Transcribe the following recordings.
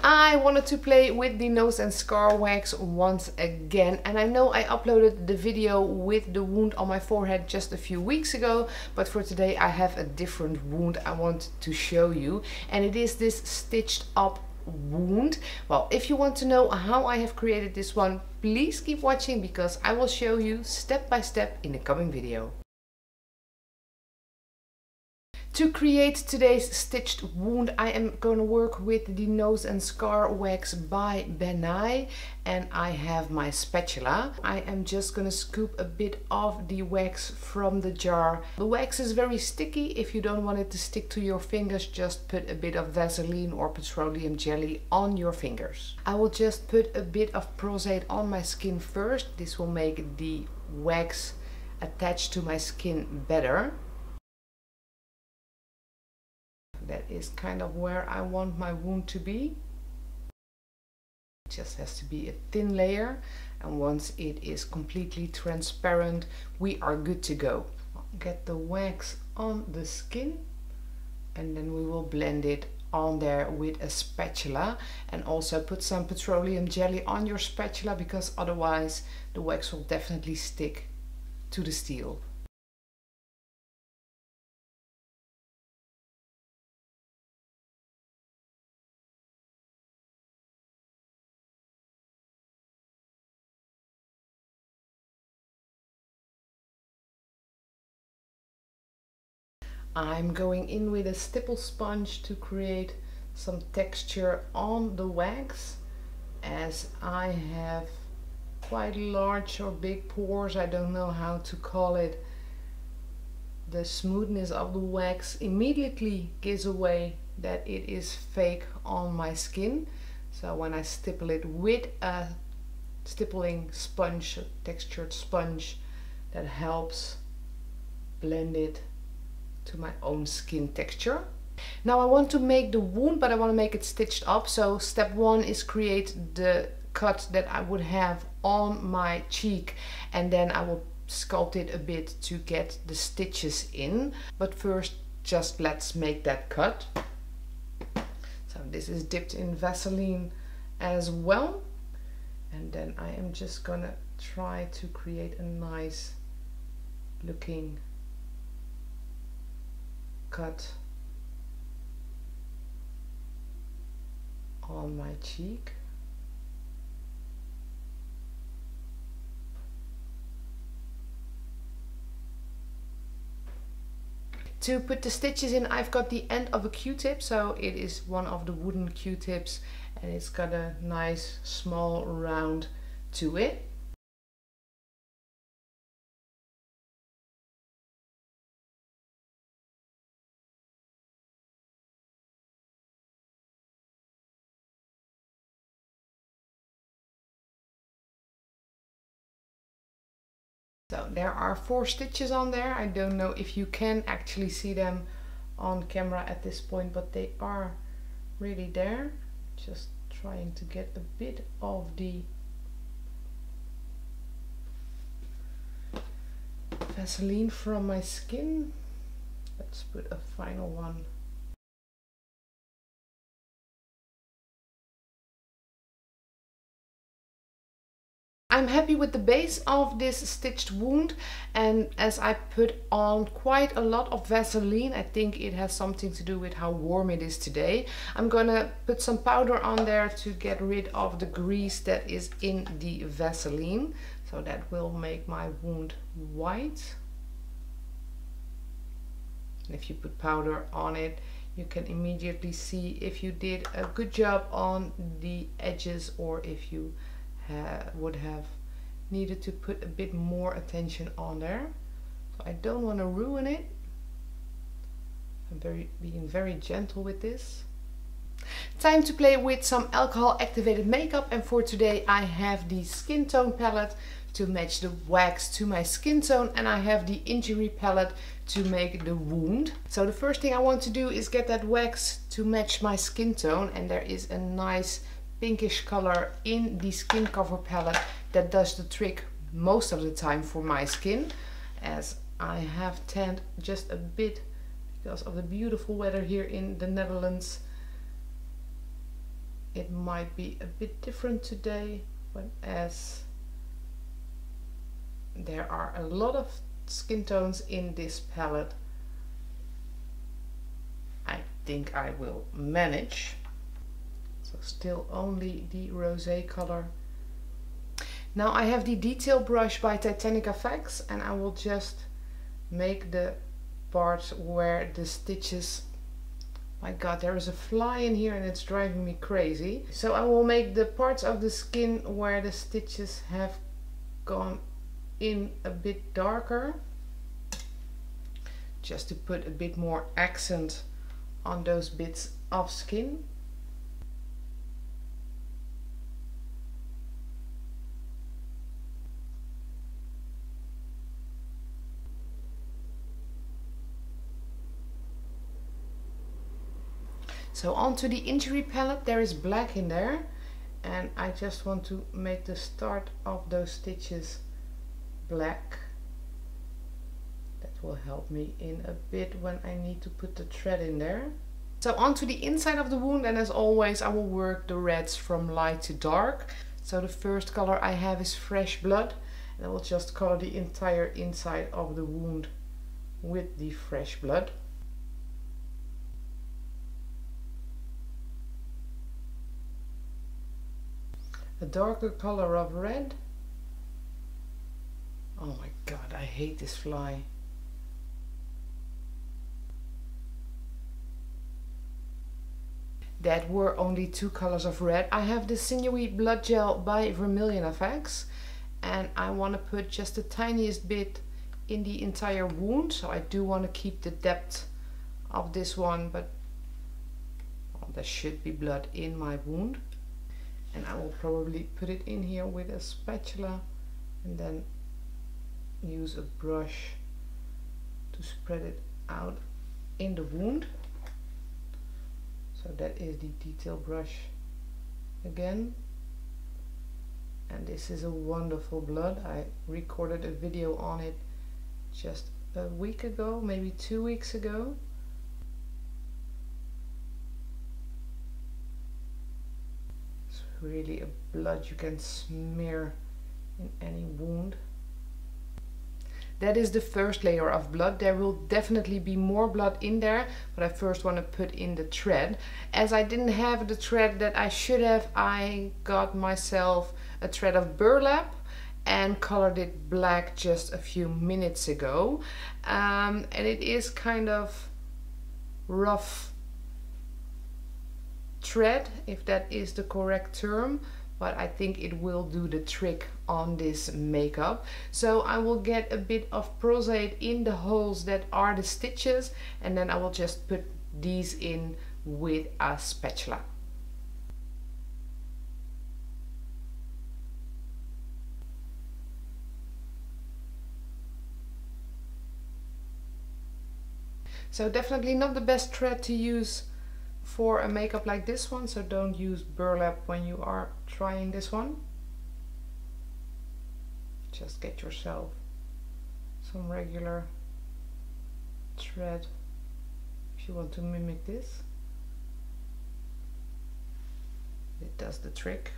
I wanted to play with the nose and scar wax once again, and I know I uploaded the video with the wound on my forehead just a few weeks ago, but for today I have a different wound I want to show you, and it is this stitched up wound. Well, if you want to know how I have created this one, please keep watching because I will show you step by step in the coming video. To create today's stitched wound, I am going to work with the nose and scar wax by nl, and I have my spatula. I am just going to scoop a bit of the wax from the jar. The wax is very sticky. If you don't want it to stick to your fingers, just put a bit of Vaseline or petroleum jelly on your fingers. I will just put a bit of Prosade on my skin first. This will make the wax attached to my skin better. That is kind of where I want my wound to be. It just has to be a thin layer, and once it is completely transparent, we are good to go. Get the wax on the skin, and then we will blend it on there with a spatula, and also put some petroleum jelly on your spatula because otherwise the wax will definitely stick to the steel. I'm going in with a stipple sponge to create some texture on the wax, as I have quite large or big pores. I don't know how to call it. The smoothness of the wax immediately gives away that it is fake on my skin. So when I stipple it with a stippling sponge, a textured sponge, that helps blend it to my own skin texture. Now I want to make the wound, but I want to make it stitched up. So step one is create the cut that I would have on my cheek, and then I will sculpt it a bit to get the stitches in. But first, just let's make that cut. So this is dipped in Vaseline as well, and then I am just gonna try to create a nice looking cut on my cheek. To put the stitches in, I've got the end of a Q-tip, so it is one of the wooden Q-tips, and it's got a nice small round to it. So there are 4 stitches on there. I don't know if you can actually see them on camera at this point, but they are really there. Just trying to get a bit of the Vaseline from my skin. Let's put a final one. I'm happy with the base of this stitched wound, and as I put on quite a lot of Vaseline, I think it has something to do with how warm it is today. I'm gonna put some powder on there to get rid of the grease that is in the Vaseline, so that will make my wound white. And if you put powder on it, you can immediately see if you did a good job on the edges, or if you would have needed to put a bit more attention on there. So I don't want to ruin it. I'm being very gentle with this. Time to play with some alcohol activated makeup, and for today I have the skin tone palette to match the wax to my skin tone, and I have the injury palette to make the wound. So the first thing I want to do is get that wax to match my skin tone, and there is a nice pinkish color in the skin cover palette that does the trick most of the time for my skin, as I have tanned just a bit because of the beautiful weather here in the Netherlands. it might be a bit different today, but as there are a lot of skin tones in this palette, I think I will manage. So still only the rosé color. Now I have the detail brush by Titanic FX, and I will just make the parts where the stitches, my god, there is a fly in here and it's driving me crazy. So I will make the parts of the skin where the stitches have gone in a bit darker, just to put a bit more accent on those bits of skin. So onto the injury palette, there is black in there, and I just want to make the start of those stitches black. That will help me in a bit when I need to put the thread in there. So onto the inside of the wound, and as always I will work the reds from light to dark. So the first color I have is Fresh Blood, and I will just color the entire inside of the wound with the fresh blood. A darker color of red. Oh my god, I hate this fly. That were only 2 colors of red. I have the Sinewy Blood Gel by Vermilion FX, and I want to put just the tiniest bit in the entire wound. So I do want to keep the depth of this one, but well, there should be blood in my wound. And I will probably put it in here with a spatula and then use a brush to spread it out in the wound. So that is the detail brush again. And this is a wonderful blood. I recorded a video on it just a week ago, maybe 2 weeks ago. Really a blood you can smear in any wound. That is the first layer of blood. There will definitely be more blood in there, but I first want to put in the thread. As I didn't have the thread that I should have, I got myself a thread of burlap and colored it black just a few minutes ago. And it is kind of rough thread, if that is the correct term, but I think it will do the trick on this makeup. So I will get a bit of Prosade in the holes that are the stitches, and then I will just put these in with a spatula. So definitely not the best thread to use for a makeup like this one, so don't use burlap when you are trying this one. Just get yourself some regular thread if you want to mimic this. It does the trick.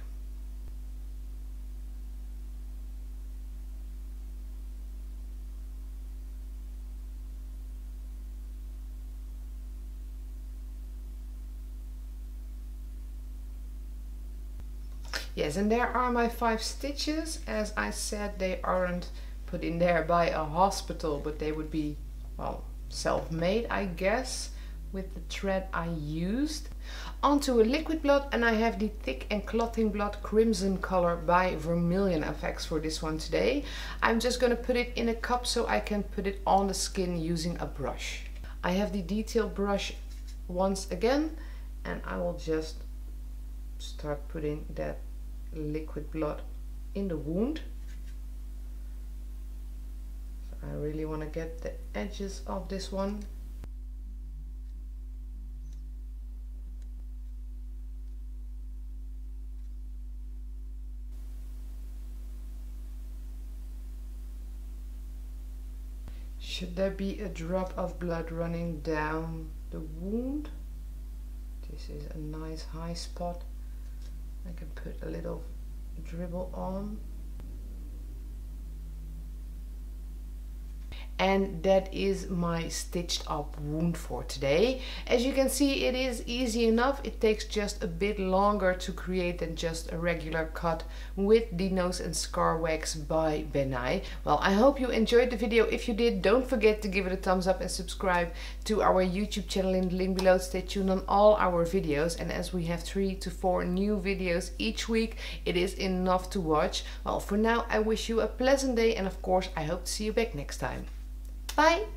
Yes, and there are my 5 stitches. As I said, they aren't put in there by a hospital, but they would be, well, self-made, I guess, with the thread I used. Onto a liquid blood, and I have the Thick and Clotting Blood Crimson color by Vermilion FX for this one today. I'm just going to put it in a cup so I can put it on the skin using a brush. I have the detail brush once again, and I will just start putting that liquid blood in the wound. So I really want to get the edges of this one. Should there be a drop of blood running down the wound? This is a nice high spot I can put a little dribble on. And that is my stitched up wound for today. As you can see, it is easy enough. It takes just a bit longer to create than just a regular cut with the nose and scar wax by Benai. Well, I hope you enjoyed the video. If you did, don't forget to give it a thumbs up and subscribe to our YouTube channel in the link below. Stay tuned on all our videos, and as we have 3 to 4 new videos each week, it is enough to watch. Well, for now I wish you a pleasant day, and of course I hope to see you back next time. Bye!